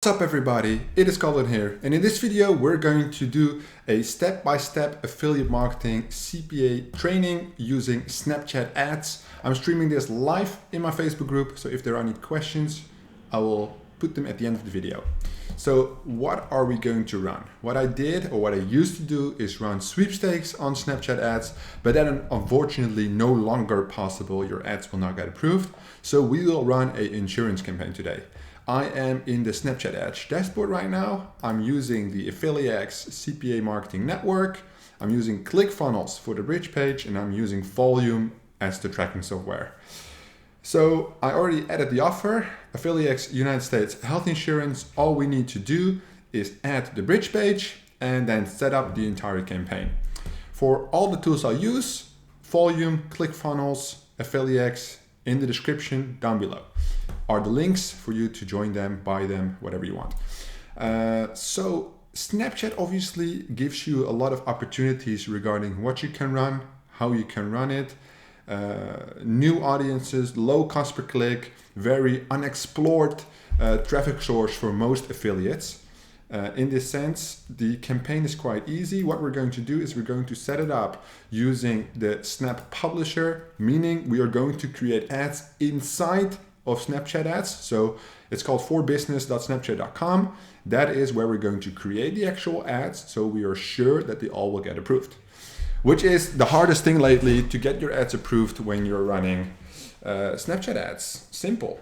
What's up everybody, it is Colin here, and in this video we're going to do a step-by-step affiliate marketing CPA training using Snapchat ads. I'm streaming this live in my Facebook group, so if there are any questions I will put them at the end of the video. So what are we going to run? What I did, or what I used to do, is run sweepstakes on Snapchat ads, but that unfortunately no longer possible. Your ads will not get approved. So we will run an insurance campaign today. I am in the Snapchat ads dashboard right now. I'm using the AffiliX CPA marketing network. I'm using ClickFunnels for the bridge page, and I'm using Volume as the tracking software. So I already added the offer, AffiliX United States health insurance. All we need to do is add the bridge page and then set up the entire campaign. For all the tools I use, Volume, ClickFunnels, AffiliX, in the description down below are the links for you to join them, buy them, whatever you want. So Snapchat obviously gives you a lot of opportunities regarding what you can run, how you can run it, new audiences, low cost per click, very unexplored traffic source for most affiliates. In this sense, the campaign is quite easy. What we're going to do is we're going to set it up using the Snap Publisher, meaning we are going to create ads inside of Snapchat ads. So it's called forbusiness.snapchat.com. That is where we're going to create the actual ads, so we are sure that they all will get approved, which is the hardest thing lately, to get your ads approved when you're running Snapchat ads. Simple.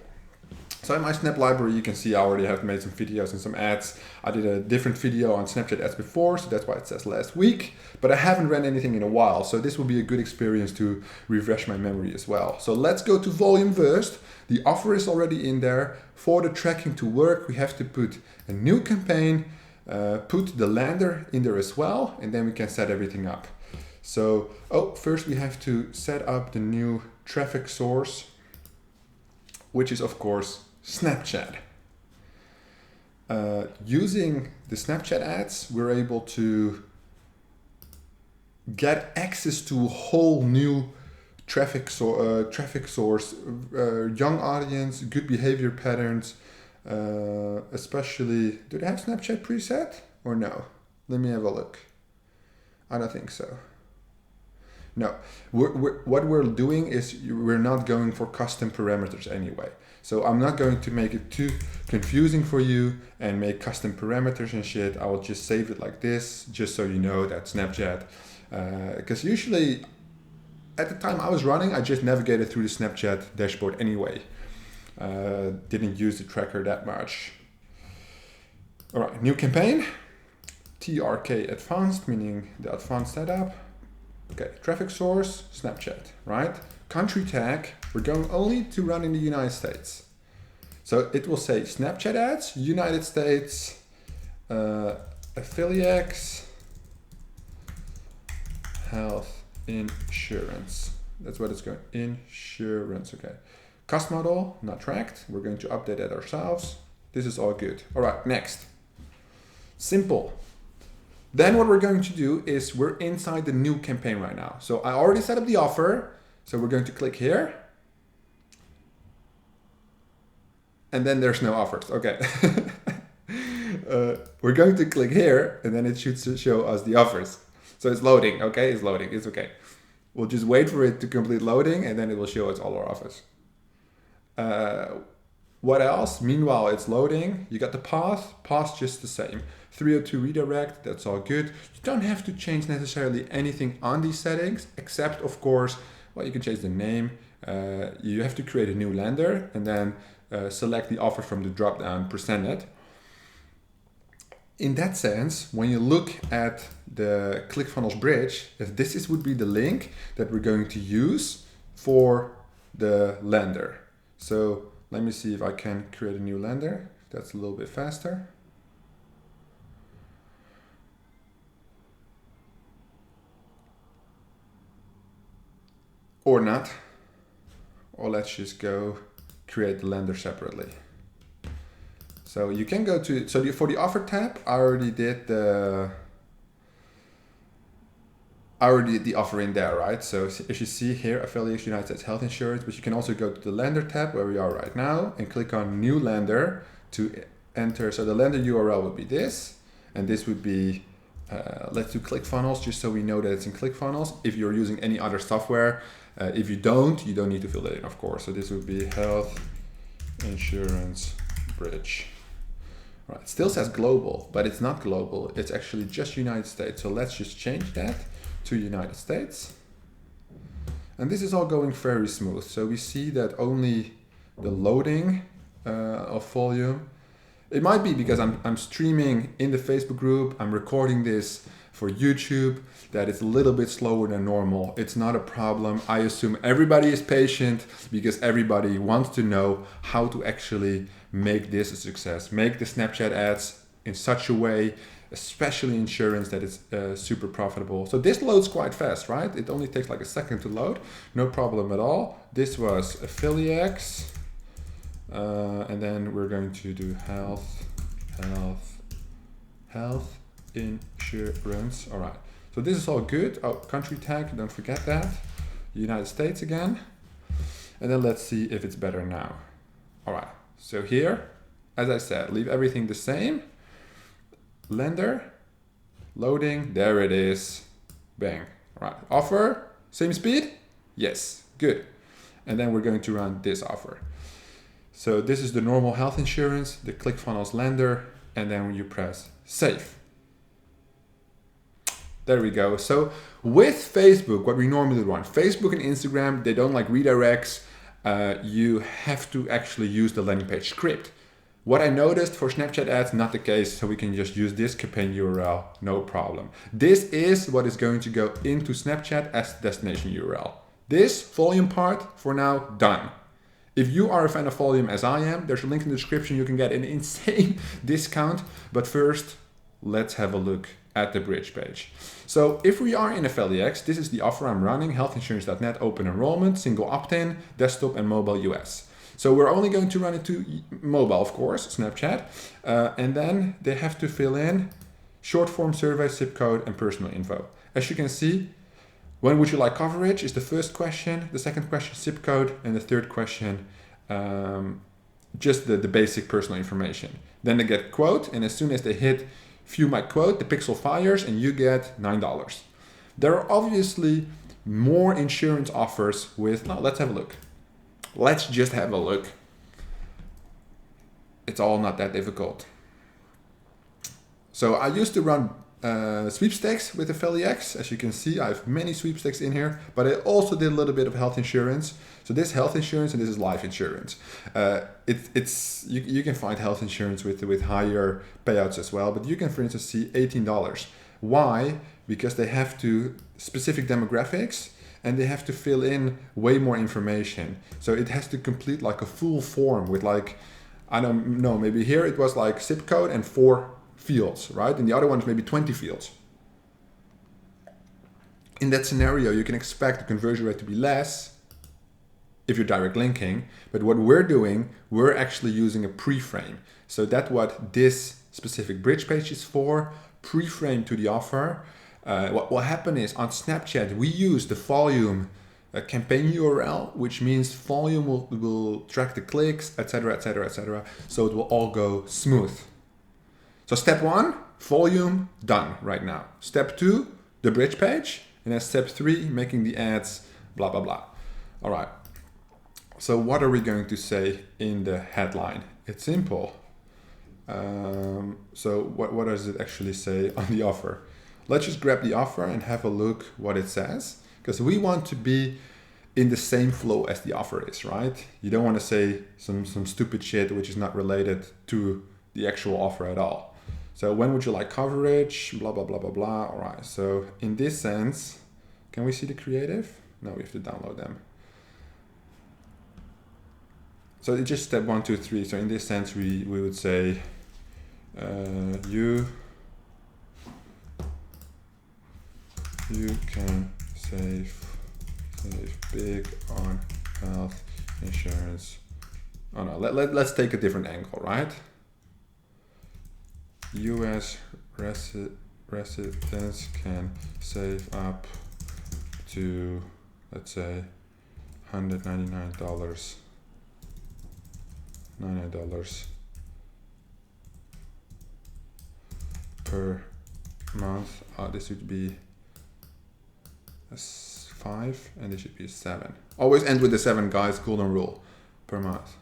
So in my Snap library, you can see I already have made some videos and some ads. I did a different video on Snapchat ads before, so that's why it says last week, but I haven't ran anything in a while. So this will be a good experience to refresh my memory as well. So let's go to Volume first. The offer is already in there. For the tracking to work, we have to put a new campaign, put the lander in there as well, and then we can set everything up. So, first we have to set up the new traffic source, which is of course Snapchat. Using the Snapchat ads, we're able to get access to a whole new traffic source, young audience, good behavior patterns, especially, do they have Snapchat preset or no? Let me have a look. I don't think so. No, what we're doing is we're not going for custom parameters anyway. So I'm not going to make it too confusing for you and make custom parameters and shit. I will just save it like this, just so you know that Snapchat, because usually at the time I was running, I just navigated through the Snapchat dashboard anyway. Didn't use the tracker that much. All right, new campaign, TRK advanced, meaning the advanced setup. Okay, traffic source, Snapchat, right? Country tag, we're going only to run in the United States. So it will say Snapchat ads, United States, AffiliX, health insurance. That's what it's going, insurance, okay. Cost model, not tracked. We're going to update that ourselves. This is all good. All right, next. Simple. Then what we're going to do is we're inside the new campaign right now. So I already set up the offer. So we're going to click here. And then there's no offers. Okay. We're going to click here, and then it should show us the offers. So it's loading. Okay, it's loading. It's okay. We'll just wait for it to complete loading, and then it will show us all our offers. What else? Meanwhile, it's loading. You got the path just the same. 302 redirect, that's all good. You don't have to change necessarily anything on these settings, except of course, well, you can change the name. You have to create a new lander and then select the offer from the drop-down presented. In that sense, when you look at the ClickFunnels bridge, this would be the link that we're going to use for the lander. So let me see if I can create a new lander. That's a little bit faster. Or not. Or let's just go create the lander separately. So you can go to, for the offer tab, I already did the offer in there, right? So as you see here, AffiliX United States health insurance, but you can also go to the lander tab where we are right now and click on new lander to enter, so the lender URL would be this, and this would be, let's do ClickFunnels just so we know that it's in ClickFunnels. If you're using any other software, if you don't need to fill it in, of course. So this would be health insurance bridge. Right, it still says global, but it's not global. It's actually just United States. So let's just change that to United States. And this is all going very smooth. So we see that only the loading of volume. It might be because I'm streaming in the Facebook group. I'm recording this for YouTube, that it's a little bit slower than normal. It's not a problem. I assume everybody is patient because everybody wants to know how to actually make this a success. Make the Snapchat ads in such a way, especially insurance, that it's super profitable. So this loads quite fast, right? It only takes like a second to load. No problem at all. This was Affiliates. And then we're going to do health insurance. All right. So this is all good. Oh, country tag, don't forget that. United States again. And then let's see if it's better now. All right. So here, as I said, leave everything the same. Lender, loading, there it is. Bang. All right. Offer, same speed? Yes. Good. And then we're going to run this offer. So this is the normal health insurance, the ClickFunnels lender, and then you press save. There we go. So with Facebook, what we normally run, Facebook and Instagram, they don't like redirects. You have to actually use the landing page script. What I noticed for Snapchat ads, not the case, so we can just use this campaign URL, no problem. This is what is going to go into Snapchat as the destination URL. This volume part, for now, done. If you are a fan of volume as I am, there's a link in the description. You can get an insane discount. But first, let's have a look at the bridge page. So if we are in Affiliates, this is the offer I'm running, healthinsurance.net open enrollment, single opt-in, desktop and mobile US. So we're only going to run it to mobile, of course, Snapchat. And then they have to fill in short form survey, zip code, and personal info. As you can see, when would you like coverage is the first question, the second question, zip code, and the third question, just the basic personal information. Then they get quote, and as soon as they hit view my quote, the pixel fires and you get $9. There are obviously more insurance offers with, now let's have a look. Let's just have a look. It's all not that difficult. So I used to run sweepstakes with Affiliates. As you can see, I have many sweepstakes in here, but I also did a little bit of health insurance. So this health insurance and this is life insurance. You can find health insurance with higher payouts as well, but you can, for instance, see $18. Why? Because they have to specific demographics and they have to fill in way more information. So it has to complete like a full form with like, I don't know, maybe here it was like zip code and 4 fields, right? And the other one is maybe 20 fields. In that scenario, you can expect the conversion rate to be less if you're direct linking. But what we're doing, we're actually using a pre-frame. So that's what this specific bridge page is for, pre-frame to the offer. What will happen is on Snapchat, we use the volume campaign URL, which means volume will track the clicks, etc., etc., etc. So it will all go smooth. So step 1, volume, done right now. Step 2, the bridge page. And then step 3, making the ads, blah, blah, blah. All right. So what are we going to say in the headline? It's simple. So what does it actually say on the offer? Let's just grab the offer and have a look what it says. Because we want to be in the same flow as the offer is, right? You don't want to say some stupid shit which is not related to the actual offer at all. So when would you like coverage? Blah, blah, blah, blah, blah. All right. So in this sense, can we see the creative? No, we have to download them. So it's just step 1, 2, 3. So in this sense, we would say you can save big on health insurance. Oh no, let's take a different angle, right? US residents can save up to, let's say, $199 per month. This would be a 5 and this should be a 7. Always end with the 7, guys, golden rule, per month.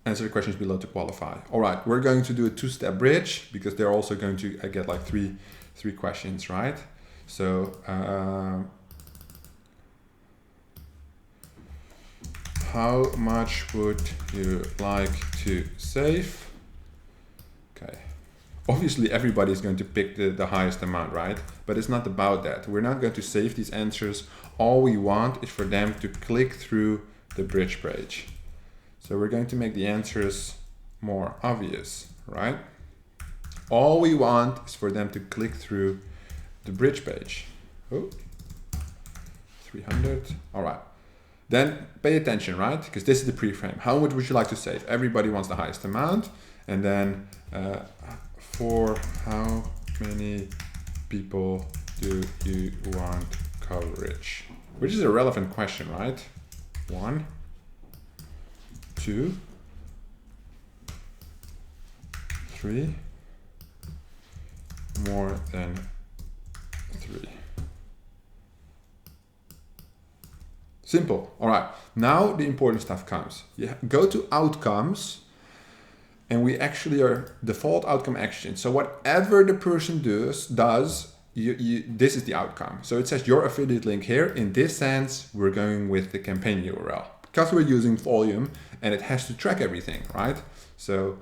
Answer the questions below to qualify. All right, we're going to do a 2-step bridge because they're also going to get like three questions, right? So how much would you like to save? Okay. Obviously, everybody is going to pick the highest amount, right? But it's not about that. We're not going to save these answers. All we want is for them to click through the bridge page. So we're going to make the answers more obvious, right? All we want is for them to click through the bridge page. Oh, 300. All right. Then pay attention, right? Because this is the pre-frame. How much would you like to save? Everybody wants the highest amount. And then for how many people do you want coverage? Which is a relevant question, right? 1, 2, 3, more than 3. Simple. All right. Now the important stuff comes. You go to outcomes, and we actually are default outcome action. So whatever the person does, this is the outcome. So it says your affiliate link here. In this sense, we're going with the campaign URL because we're using volume and it has to track everything, right? So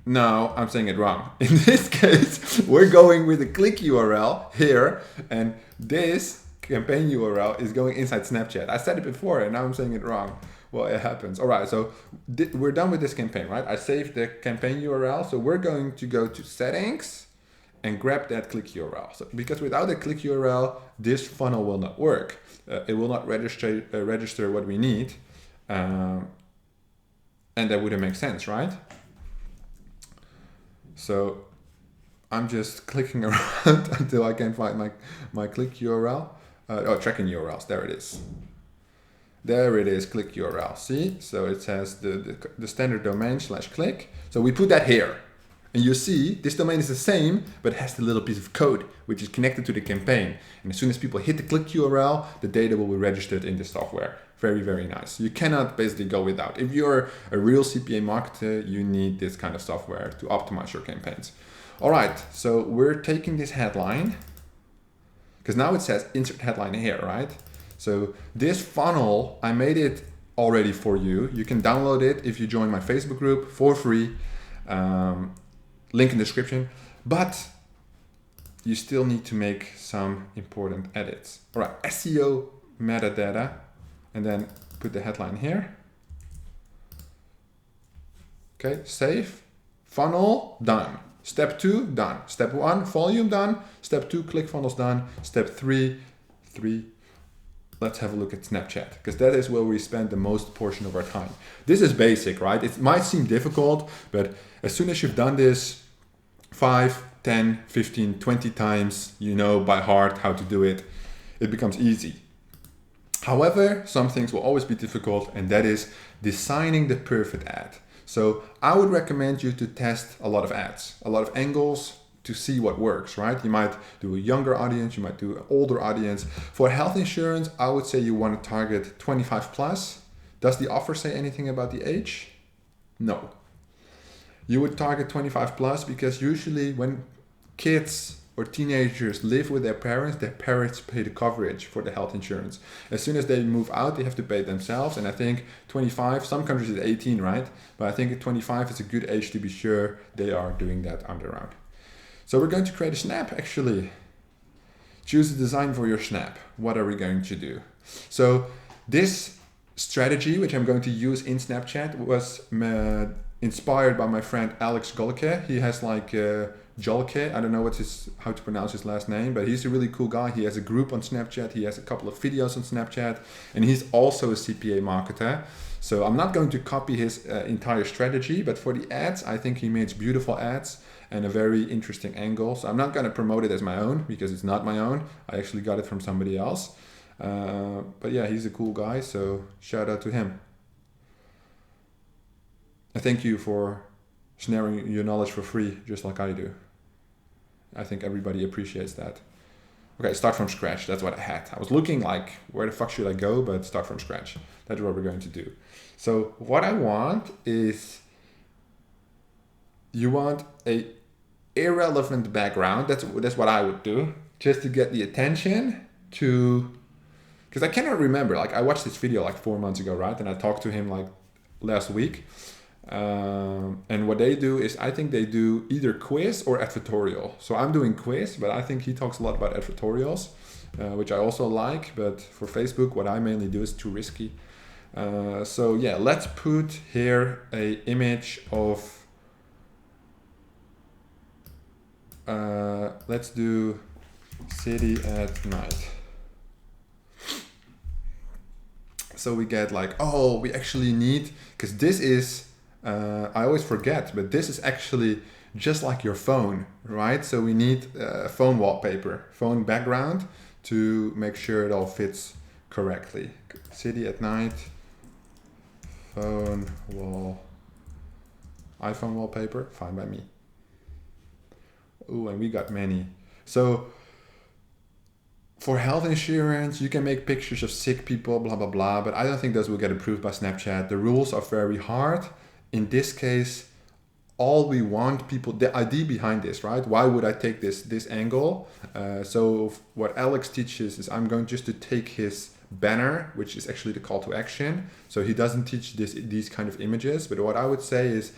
no, I'm saying it wrong. In this case, we're going with a click URL here, and this campaign URL is going inside Snapchat. I said it before, and now I'm saying it wrong. Well, it happens. All right, so we're done with this campaign, right? I saved the campaign URL, so we're going to go to settings and grab that click URL. So because without a click URL, this funnel will not work. It will not register what we need, and that wouldn't make sense, right? So I'm just clicking around until I can find my click URL. Tracking URLs, there it is. There it is, click URL, see? So it says the standard domain /click. So we put that here. And you see, this domain is the same, but it has the little piece of code, which is connected to the campaign. And as soon as people hit the click URL, the data will be registered in the software. Very, very nice. You cannot basically go without. If you're a real CPA marketer, you need this kind of software to optimize your campaigns. All right, so we're taking this headline, because now it says insert headline here, right? So this funnel, I made it already for you. You can download it if you join my Facebook group for free. Link in the description. But you still need to make some important edits. All right, SEO metadata, and then put the headline here. Okay, save, funnel, done. Step 2, done. Step 1, volume, done. Step 2, ClickFunnels, done. Step 3, let's have a look at Snapchat, because that is where we spend the most portion of our time. This is basic, right? It might seem difficult, but as soon as you've done this 5, 10, 15, 20 times, you know by heart how to do it, it becomes easy. However, some things will always be difficult, and that is designing the perfect ad. So I would recommend you to test a lot of ads, a lot of angles to see what works, right? You might do a younger audience, you might do an older audience. For health insurance, I would say you want to target 25 plus. Does the offer say anything about the age? No. You would target 25 plus because usually when kids or teenagers live with their parents pay the coverage for the health insurance. As soon as they move out, they have to pay it themselves. And I think 25, some countries it's 18, right? But I think 25 is a good age to be sure they are doing that on their own. So we're going to create a snap actually. Choose the design for your snap. What are we going to do? So this strategy, which I'm going to use in Snapchat, was inspired by my friend Alex Golke. He has like Jolke, I don't know how to pronounce his last name, but he's a really cool guy. He has a group on Snapchat. He has a couple of videos on Snapchat, and he's also a CPA marketer. So I'm not going to copy his entire strategy, but for the ads, I think he makes beautiful ads and a very interesting angle. So I'm not going to promote it as my own because it's not my own. I actually got it from somebody else. But yeah, he's a cool guy. So shout out to him. And thank you for sharing your knowledge for free, just like I do. I think everybody appreciates that. Okay, start from scratch. That's what I had. I was looking like, where the fuck should I go? But start from scratch. That's what we're going to do. So what I want is, you want a irrelevant background. That's what I would do, just to get the attention to, because I cannot remember. Like, I watched this video like 4 months ago, right? And I talked to him like last week. And what they do is, I think they do either quiz or advertorial. So I'm doing quiz, but I think he talks a lot about advertorials, which I also like. But for Facebook, what I mainly do is too risky. So yeah, let's put here a image of, let's do city at night. So we get like, oh, we actually need, because this is, I always forget, but this is actually just like your phone, right? So we need phone wallpaper, phone background, to make sure it all fits correctly. City at night, phone wall, iPhone wallpaper, fine by me. Ooh, and we got many. So for health insurance, you can make pictures of sick people, blah, blah, blah, but I don't think those will get approved by Snapchat. The rules are very hard. In this case, all we want people, the idea behind this, right? Why would I take this angle? So what Alex teaches is, I'm going just to take his banner, which is actually the call to action. So he doesn't teach these kind of images, but what I would say is,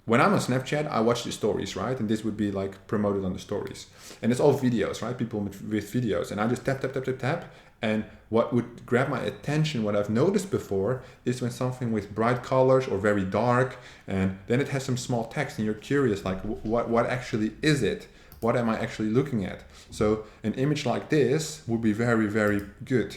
when I'm on Snapchat, I watch the stories, right? And this would be like promoted on the stories. And it's all videos, right? People with videos. And I just tap, tap, tap, tap, tap. And what would grab my attention, what I've noticed before, is when something with bright colors or very dark, and then it has some small text and you're curious, like what actually is it? What am I actually looking at? So an image like this would be very, very good.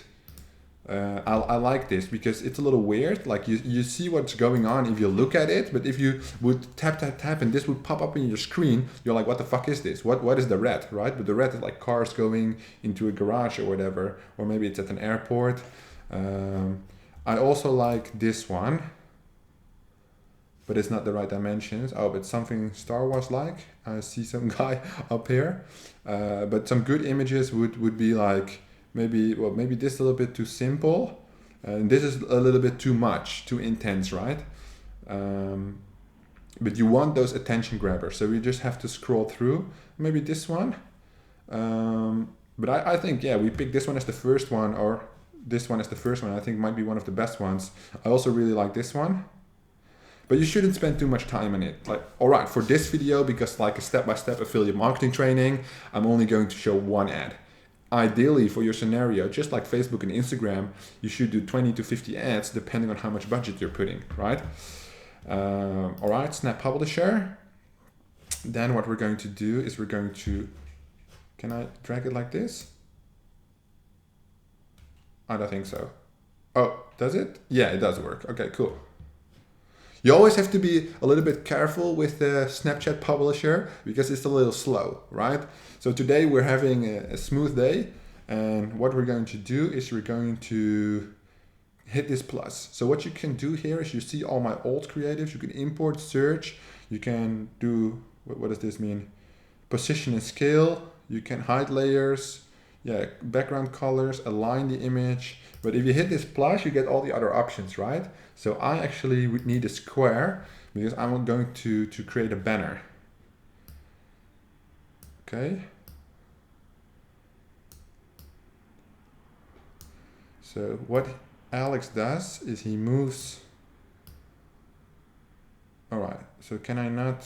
I like this because it's a little weird. Like you see what's going on if you look at it, but if you would tap, tap, tap, and this would pop up in your screen, you're like, what the fuck is this? What is the red, right? But the red is like cars going into a garage or whatever, or maybe it's at an airport. I also like this one, but it's not the right dimensions. Oh, but something Star Wars like. I see some guy up here. But some good images would be like, maybe this is a little bit too simple, and this is a little bit too much, too intense, right? But you want those attention grabbers, so you just have to scroll through. Maybe this one, but I think, yeah, we picked this one as the first one, or this one as the first one. I think might be one of the best ones. I also really like this one, but you shouldn't spend too much time on it. Like, all right, for this video, because like a step-by-step affiliate marketing training, I'm only going to show one ad. Ideally, for your scenario, just like Facebook and Instagram, you should do 20 to 50 ads depending on how much budget you're putting, right? All right, Snap Publisher. Then what we're going to do is we're going to, can I drag it like this? I don't think so. Oh, does it? Yeah, it does work. Okay, cool. You always have to be a little bit careful with the Snapchat Publisher because it's a little slow, right? So today we're having a smooth day, and what we're going to do is we're going to hit this plus. So what you can do here is, you see all my old creatives. You can import, search. You can do, what does this mean? Position and scale. You can hide layers. Yeah, background colors, align the image. But if you hit this plus, you get all the other options, right? So I actually would need a square because I'm going to create a banner. Okay. So what Alex does is he moves. All right, so can I not?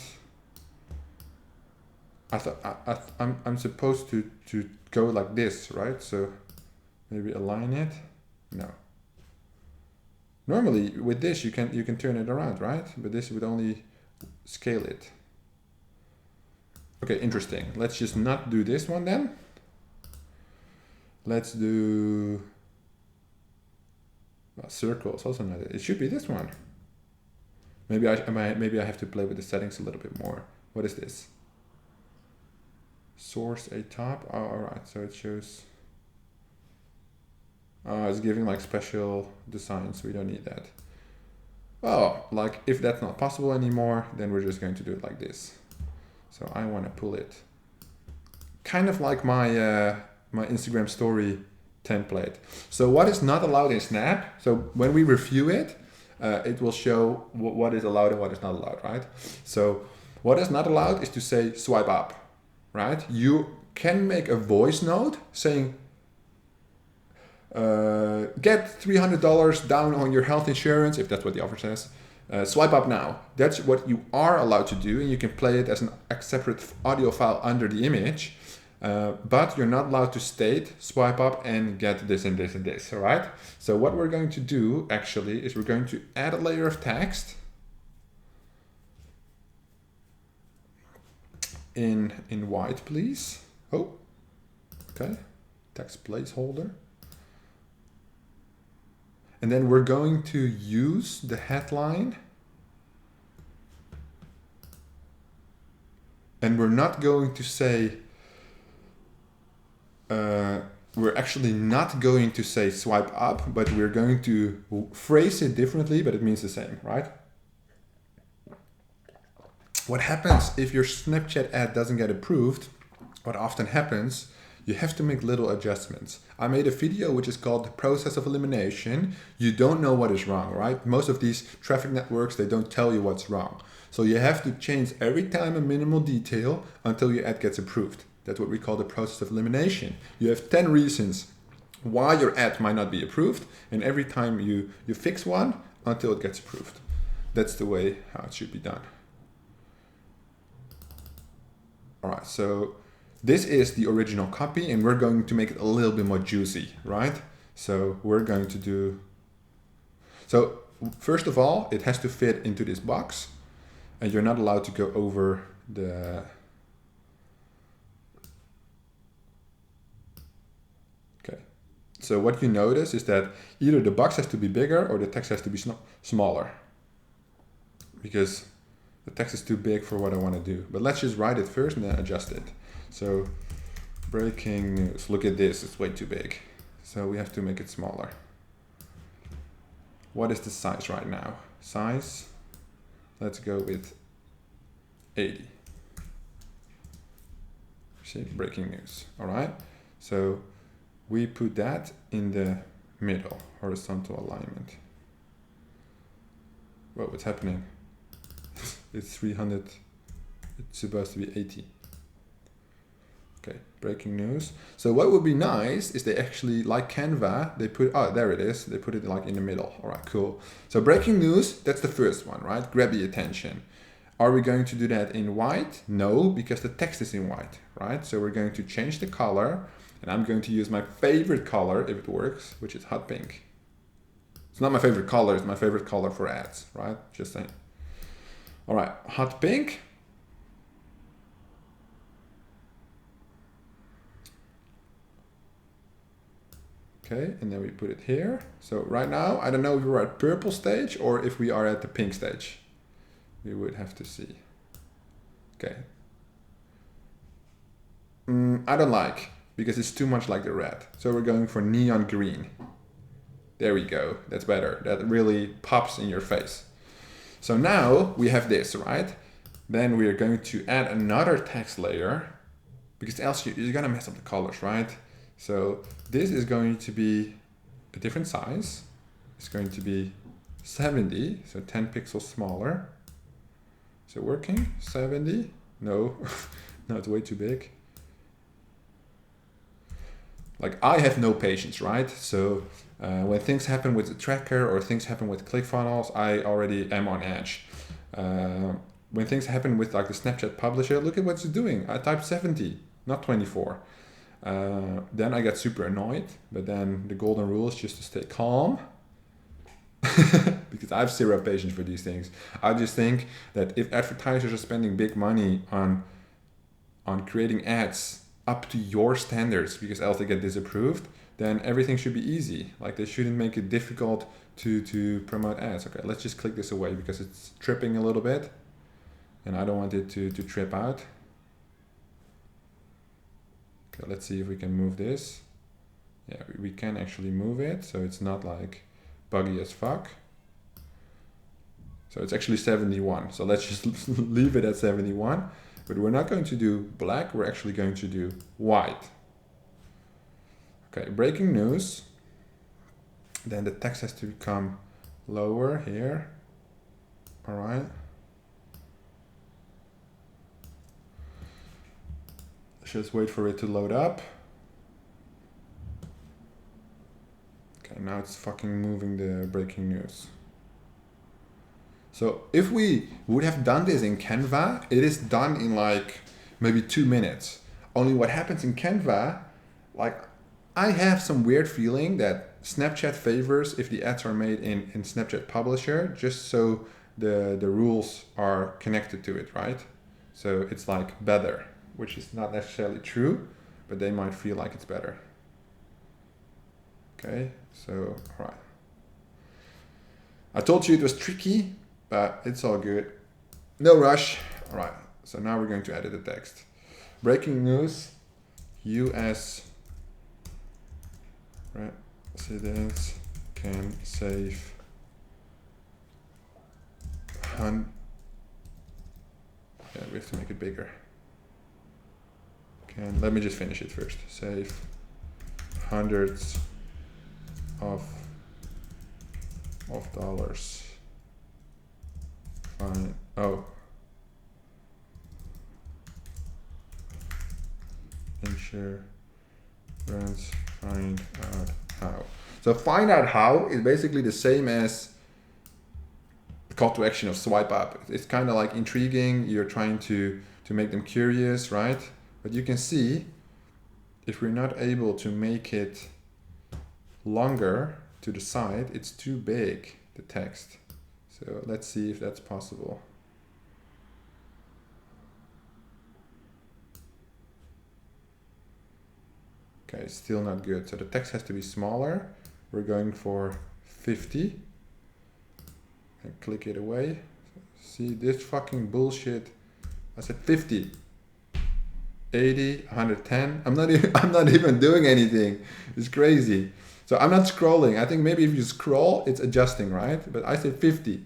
I thought I'm supposed to go like this, right? So maybe align it. No. Normally with this you can turn it around, right? But this would only scale it. Okay, interesting. Let's just not do this one then. Let's do circles. Also not. It should be this one. Maybe I have to play with the settings a little bit more. What is this? Source a top. Oh, all right. So it shows. It's giving like special designs. We don't need that. Oh, like if that's not possible anymore, then we're just going to do it like this. So I want to pull it kind of like my my Instagram story template. So what is not allowed in Snap? So when we review it, it will show what is allowed and what is not allowed, right? So what is not allowed is to say swipe up, right? You can make a voice note saying get $300 down on your health insurance, if that's what the offer says. Swipe up now. That's what you are allowed to do, and you can play it as a separate audio file under the image. But you're not allowed to state swipe up and get this and this and this, all right? So what we're going to do actually is we're going to add a layer of text in white, please. Oh, okay, text placeholder. And then we're going to use the headline. And we're not going to say, we're actually not going to say swipe up, but we're going to phrase it differently, but it means the same, right? What happens if your Snapchat ad doesn't get approved? What often happens, you have to make little adjustments. I made a video which is called the process of elimination. You don't know what is wrong, right? Most of these traffic networks, they don't tell you what's wrong. So you have to change every time a minimal detail until your ad gets approved. That's what we call the process of elimination. You have 10 reasons why your ad might not be approved, and every time you fix one until it gets approved. That's the way how it should be done. All right, so this is the original copy, and we're going to make it a little bit more juicy, right? So we're going to do, so first of all, it has to fit into this box, and you're not allowed to go over the, okay. So what you notice is that either the box has to be bigger or the text has to be smaller, because the text is too big for what I want to do. But let's just write it first and then adjust it. So breaking news, look at this, it's way too big. So we have to make it smaller. What is the size right now? Size, let's go with 80. See, breaking news, all right? So we put that in the middle, horizontal alignment. Whoa, what's happening? It's 300, it's supposed to be 80. Okay, breaking news. So what would be nice is they actually, like Canva, they put, oh, there it is. They put it like in the middle. All right, cool. So breaking news, that's the first one, right? Grab the attention. Are we going to do that in white? No, because the text is in white, right? So we're going to change the color, and I'm going to use my favorite color, if it works, which is hot pink. It's not my favorite color, it's my favorite color for ads, right? Just saying. All right, hot pink. Okay, and then we put it here. So right now, I don't know if we're at purple stage or if we are at the pink stage. We would have to see. Okay. I don't like, because it's too much like the red. So we're going for neon green. There we go, that's better. That really pops in your face. So now we have this, right? Then we are going to add another text layer, because else you're gonna mess up the colors, right? So this is going to be a different size. It's going to be 70, so 10 pixels smaller. Is it working? 70? No, no, it's way too big. Like, I have no patience, right? So when things happen with the tracker or things happen with ClickFunnels, I already am on edge. When things happen with like the Snapchat publisher, look at what it's doing. I typed 70, not 24. Then I got super annoyed, but then the golden rule is just to stay calm. Because I have zero patience for these things. I just think that if advertisers are spending big money on creating ads up to your standards, because else they get disapproved, then everything should be easy. Like, they shouldn't make it difficult to promote ads. Okay, let's just click this away because it's tripping a little bit, and I don't want it to trip out. Okay, let's see if we can move this. Yeah, we can actually move it, so it's not like buggy as fuck. So it's actually 71. So let's just leave it at 71. But we're not going to do black, we're actually going to do white. Okay, breaking news. Then the text has to become lower here. All right. Let's just wait for it to load up. Okay, now it's fucking moving the breaking news. So if we would have done this in Canva, it is done in like maybe 2 minutes. Only what happens in Canva, like I have some weird feeling that Snapchat favors if the ads are made in Snapchat Publisher, just so the rules are connected to it, right? So it's like better, which is not necessarily true, but they might feel like it's better. Okay, so, all right. I told you it was tricky, but it's all good. No rush. All right, so now we're going to edit the text. Breaking news, US residents can save yeah, we have to make it bigger. Let me just finish it first. Save hundreds of dollars. Fine. Oh. Insurance, find out how. So find out how is basically the same as the call to action of swipe up. It's kind of like intriguing. You're trying to make them curious, right? But you can see if we're not able to make it longer to the side, it's too big, the text. So let's see if that's possible. Okay, still not good. So the text has to be smaller. We're going for 50. And click it away. See this fucking bullshit. I said 50. 80, 110. I'm not even doing anything. It's crazy. So I'm not scrolling. I think maybe if you scroll, it's adjusting, right? But I said 50.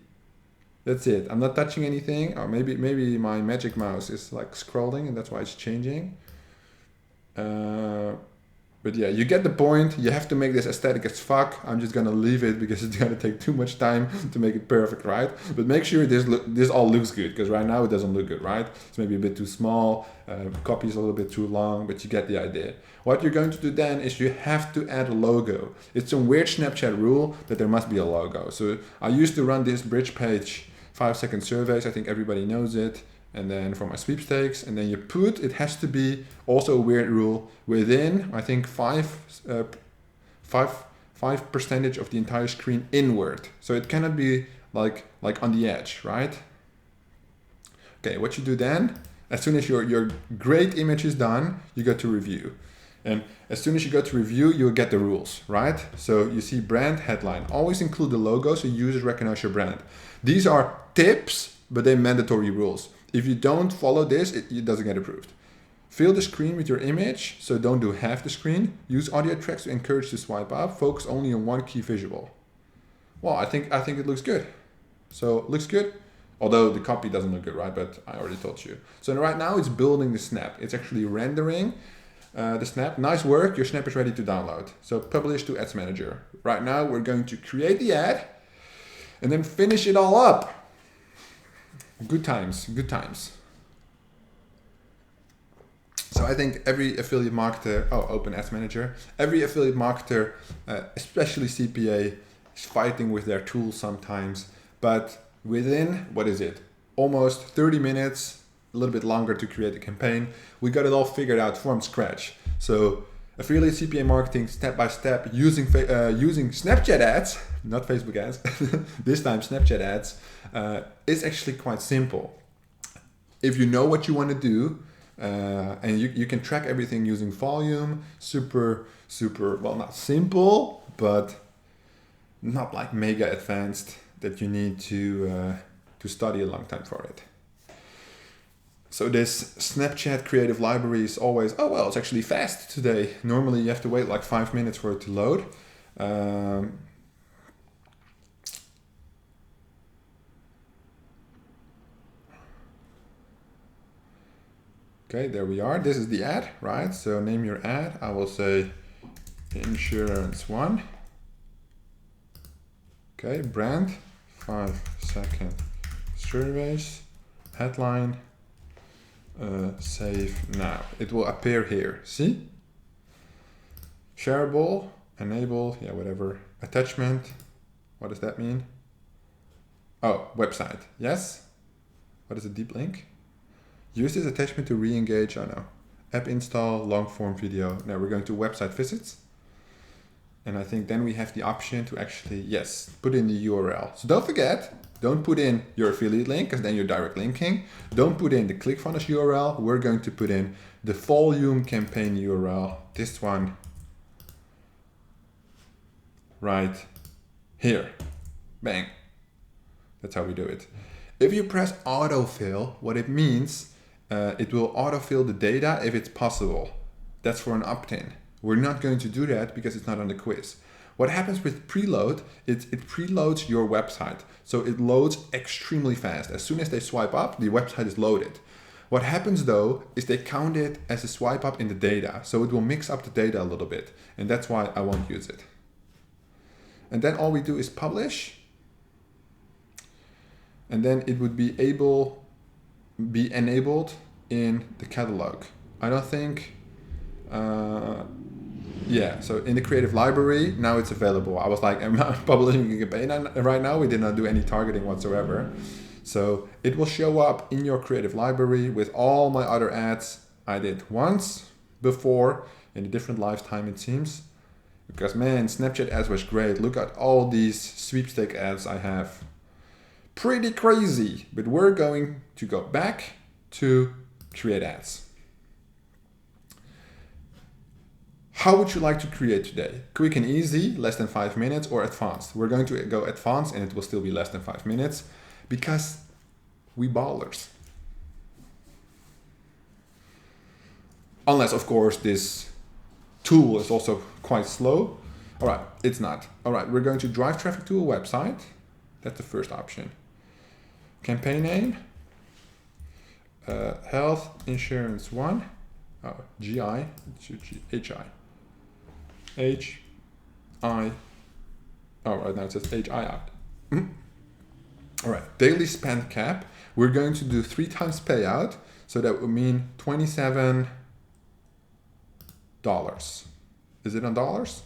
That's it. I'm not touching anything. Or maybe my magic mouse is like scrolling and that's why it's changing. But yeah, you get the point. You have to make this aesthetic as fuck. I'm just gonna leave it because it's gonna take too much time to make it perfect, right? But make sure this all looks good, because right now it doesn't look good, right? It's maybe a bit too small, copy is a little bit too long, but you get the idea. What you're going to do then is you have to add a logo. It's some weird Snapchat rule that there must be a logo. So I used to run this bridge page 5-second surveys. I think everybody knows it. And then for my sweepstakes, and then you put, it has to be also a weird rule within, I think 5% of the entire screen inward. So it cannot be like on the edge, right? Okay, what you do then, as soon as your great image is done, you go to review. And as soon as you go to review, you'll get the rules, right? So you see brand headline, always include the logo so users recognize your brand. These are tips, but they're mandatory rules. If you don't follow this, it doesn't get approved. Fill the screen with your image, so don't do half the screen. Use audio tracks to encourage to swipe up. Focus only on one key visual. Well, I think it looks good. So it looks good, although the copy doesn't look good, right? But I already told you. So right now it's building the snap. It's actually rendering the snap. Nice work, your snap is ready to download. So publish to Ads Manager. Right now we're going to create the ad and then finish it all up. Good times, good times. So I think every affiliate marketer, open Ads Manager, every affiliate marketer, especially CPA, is fighting with their tools sometimes. But within, what is it? Almost 30 minutes, a little bit longer to create a campaign. We got it all figured out from scratch. So affiliate CPA marketing, step by step, using Snapchat ads, not Facebook ads, this time Snapchat ads, is actually quite simple. If you know what you want to do, and you can track everything using volume, super, well, not simple, but not like mega advanced that you need to study a long time for it. So this Snapchat creative library is always, it's actually fast today. Normally you have to wait like 5 minutes for it to load. Okay, there we are. This is the ad, right? So name your ad. I will say insurance one. Okay, brand, 5-second surveys, headline, save now. It will appear here, see? Shareable, enable, yeah, whatever. Attachment, what does that mean? Oh, website, yes? What is a deep link? Use this attachment to re-engage, oh no. App install, long form video. Now we're going to website visits. And I think then we have the option to actually, yes, put in the URL. So don't forget, don't put in your affiliate link because then you're direct linking. Don't put in the ClickFunnels URL. We're going to put in the volume campaign URL. This one right here. Bang. That's how we do it. If you press autofill, what it means, it will autofill the data if it's possible. That's for an opt-in. We're not going to do that because it's not on the quiz. What happens with preload, it preloads your website. So it loads extremely fast. As soon as they swipe up, the website is loaded. What happens though, is they count it as a swipe up in the data. So it will mix up the data a little bit. And that's why I won't use it. And then all we do is publish. And then it would be enabled in the catalog. I don't think, yeah, so in the creative library, now it's available. I was like, I'm not publishing a campaign right now. We did not do any targeting whatsoever. So it will show up in your creative library with all my other ads I did once before in a different lifetime, it seems. Because man, Snapchat ads was great. Look at all these sweepstake ads I have. Pretty crazy, but we're going to go back to create ads. How would you like to create today? Quick and easy, less than 5 minutes, or advanced? We're going to go advanced and it will still be less than 5 minutes because we ballers. Unless, of course, this tool is also quite slow. All right, it's not. All right, we're going to drive traffic to a website. That's the first option. Campaign name, health insurance one. Oh, GI, HI. HI. Oh, right now it says HI out. All right, daily spend cap. We're going to do 3 times payout. So that would mean $27. Is it on dollars?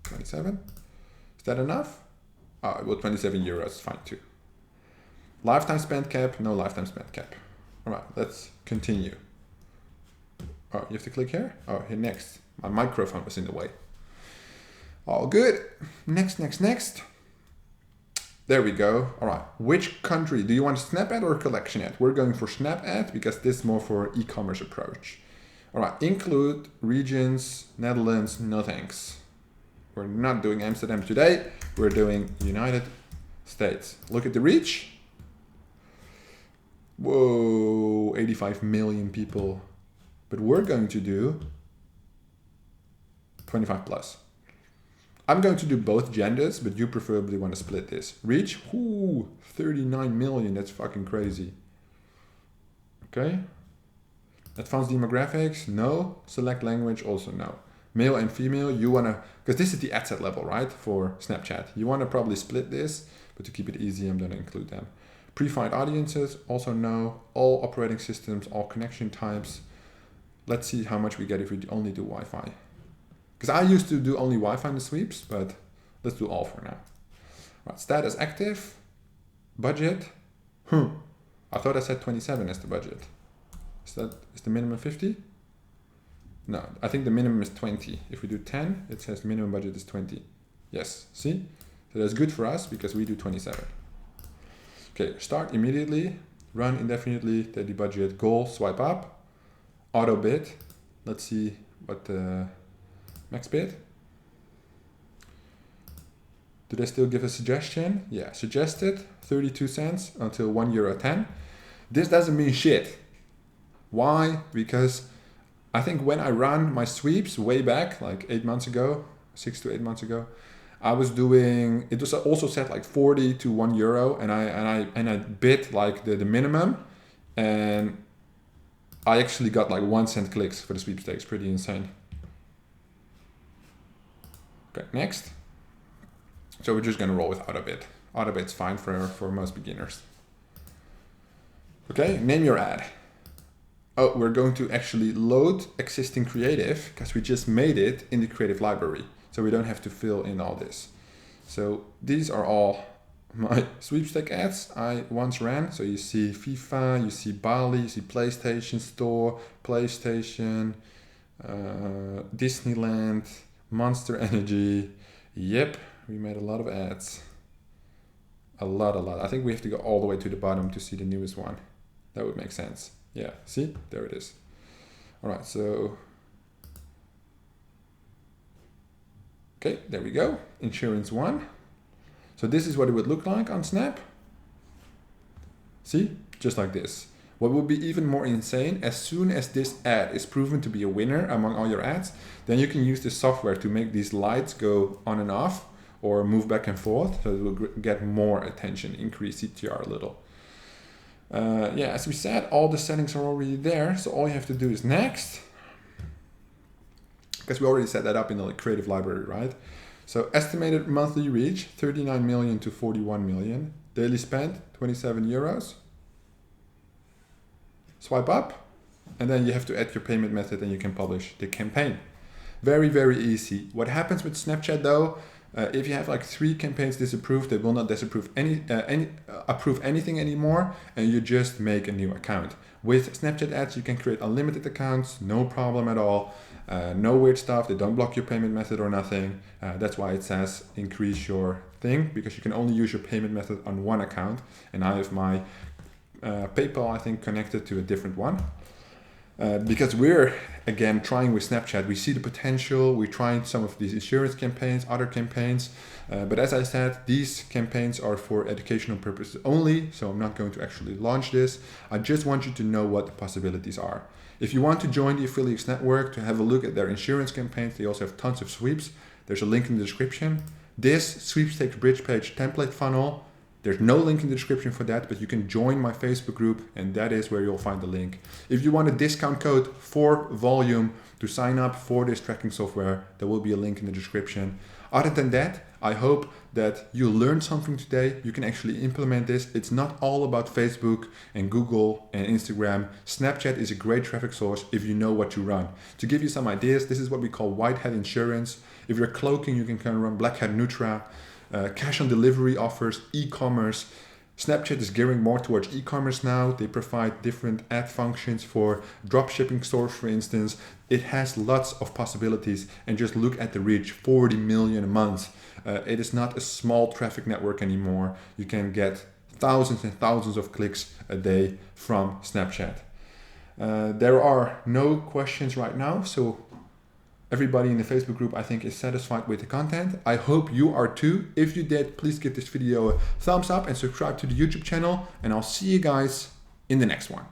27? Is that enough? Oh, well, 27 euros is fine too. Lifetime spend cap, no lifetime spend cap. All right, let's continue. Oh, you have to click here? Oh, here next. My microphone was in the way. All good. Next. There we go. All right, which country? Do you want a snap ad or a collection ad? We're going for snap ad because this is more for e-commerce approach. All right, include regions, Netherlands, no thanks. We're not doing Amsterdam today. We're doing United States. Look at the reach. Whoa, 85 million people. But we're going to do 25 plus. I'm going to do both genders, but you preferably want to split this. Reach, 39 million, that's fucking crazy. Okay. Advanced demographics, no. Select language, also no. Male and female, you want to, because this is the ad set level, right, for Snapchat. You want to probably split this, but to keep it easy, I'm going to include them. Predefined audiences, also no. All operating systems, all connection types. Let's see how much we get if we only do Wi-Fi. Because I used to do only Wi-Fi in the sweeps, but let's do all for now. Right, status active, budget. I thought I said 27 as the budget. Is the minimum 50? No, I think the minimum is 20. If we do 10, it says minimum budget is 20. Yes, see? So that's good for us because we do 27. Okay, start immediately, run indefinitely, daily budget, goal, swipe up, auto bid. Let's see what the max bid. Do they still give a suggestion? Yeah, suggested 32 cents until €1.10. This doesn't mean shit. Why? Because I think when I ran my sweeps way back, like 8 months ago, 6 to 8 months ago, I was doing, it was also set like 40 to €1, and I bid like the minimum, and I actually got like 1 cent clicks for the sweepstakes, pretty insane. Okay, next. So we're just gonna roll with Autobid. Autobid's fine for most beginners. Okay, name your ad. Oh, we're going to actually load existing creative because we just made it in the creative library. So we don't have to fill in all this. So these are all my sweepstake ads I once ran. So you see FIFA, you see Bali, you see PlayStation Store, PlayStation, Disneyland, Monster Energy. Yep, we made a lot of ads. A lot. I think we have to go all the way to the bottom to see the newest one. That would make sense. Yeah, see, there it is. All right, so, okay, there we go. Insurance 1. So this is what it would look like on Snap. See, just like this. What would be even more insane, as soon as this ad is proven to be a winner among all your ads, then you can use this software to make these lights go on and off or move back and forth, so it will get more attention, increase CTR a little. Yeah, as we said, all the settings are already there, so all you have to do is next, because we already set that up in the creative library, right? So estimated monthly reach, 39 million to 41 million. Daily spend, 27 euros. Swipe up, and then you have to add your payment method and you can publish the campaign. Very, very easy. What happens with Snapchat though, if you have like 3 campaigns disapproved, they will not disapprove approve anything anymore, and you just make a new account. With Snapchat ads, you can create unlimited accounts, no problem at all. No weird stuff, they don't block your payment method or nothing. That's why it says increase your thing, because you can only use your payment method on one account. And I have my PayPal, I think, connected to a different one. Because we're, again, trying with Snapchat, we see the potential, we're trying some of these insurance campaigns, other campaigns, but as I said, these campaigns are for educational purposes only, so I'm not going to actually launch this. I just want you to know what the possibilities are. If you want to join the Affiliates Network to have a look at their insurance campaigns, they also have tons of sweeps. There's a link in the description. This sweepstakes bridge page template funnel, there's no link in the description for that, but you can join my Facebook group, and that is where you'll find the link. If you want a discount code for volume to sign up for this tracking software, there will be a link in the description. Other than that, I hope that you learned something today. You can actually implement this. It's not all about Facebook and Google and Instagram. Snapchat is a great traffic source if you know what to run. To give you some ideas, this is what we call white hat insurance. If you're cloaking, you can kind of run black hat Nutra. Cash on delivery offers, e-commerce. Snapchat is gearing more towards e-commerce now. They provide different ad functions for dropshipping stores, for instance. It has lots of possibilities, and just look at the reach, 40 million a month. It is not a small traffic network anymore. You can get thousands and thousands of clicks a day from Snapchat. There are no questions right now, so everybody in the Facebook group, I think, is satisfied with the content. I hope you are too. If you did, please give this video a thumbs up and subscribe to the YouTube channel, and I'll see you guys in the next one.